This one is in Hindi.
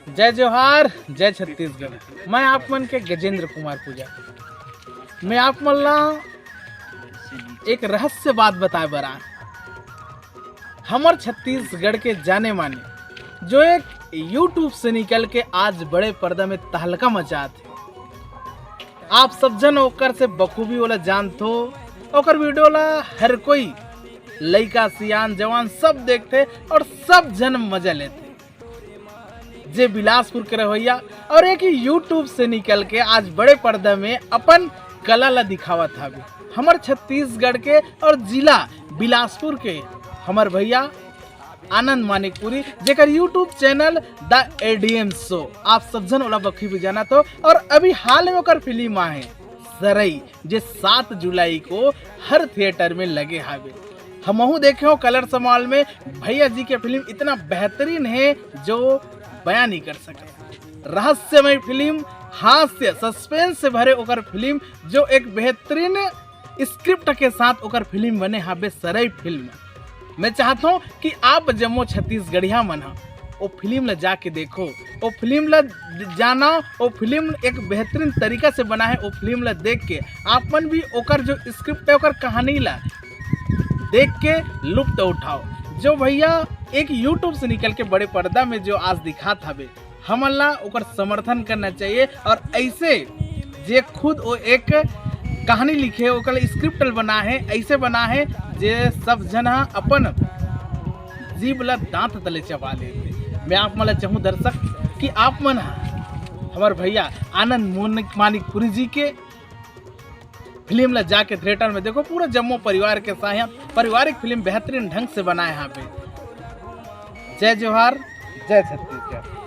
जय जोहार, जय छत्तीसगढ़। मैं आप मन के गजेंद्र कुमार पूजा। मैं आप मन ला एक रहस्य बात बताए बरा। हमर छत्तीसगढ़ के जाने माने जो एक यूट्यूब से निकल के आज बड़े पर्दा में तहलका मचाते। आप सब जन ओकर से बखूबी वाला जानते हो। ओकर वीडियो ला हर कोई लइका सियान जवान सब देखते और सब जन मजा लेते। जे बिलासपुर के रवैया और एक ही यूट्यूब से निकल के आज बड़े पर्दा में अपन कला ला दिखावत हवे। हमर छत्तीसगढ़ के और जिला बिलासपुर के हमर भैया आनंद मानिकपुरी जेकर YouTube channel the ADM show आप सब जन ओला बखी भी जाना तो। और अभी हाल में ओकर फिल्म आहे सरई जे 7 जुलाई को हर थिएटर में लगे हावे। हमहू देखे हो कलर समाल में। भैया जी के फिल्म इतना बेहतरीन है जो बयान नहीं कर सके। रहस्यमय फिल्म, हास्य सस्पेंस से भरे ओकर फिल्म जो एक बेहतरीन स्क्रिप्ट के साथ ओकर फिल्म बने हावे सरई फिल्म। मैं चाहता हूँ कि आप जम्मो छत्तीसगढ़िया मन वो फिल्म ला जाके देखो। वो फिल्म ला जाना, वो फिल्म एक बेहतरीन तरीका से बना है। वो फिल्म ला देख के आप मन भी ओकर जो स्क्रिप्ट है ओकर कहानी ला देख के लुत्फ उठाओ। जो भैया एक यूट्यूब से निकल के बड़े पर्दा में जो आज दिखा था हमन ला ओकर समर्थन करना चाहिए। और ऐसे जे खुद वो एक कहानी लिखे ओकर स्क्रिप्ट बना है, ऐसे बना है जे सब जना अपन जीभ ला दांत तले चबा लेते। मैं आप मन ला चाहूँ दर्शक कि आप मन हमार भैया आनंद मानिकपुरी जी के फिल्म ला जाके थिएटर में देखो। पूरा जम्मू परिवार के साथ पारिवारिक फिल्म बेहतरीन ढंग से बनाए यहाँ पे। जय जोहार, जय छत्तीसगढ़।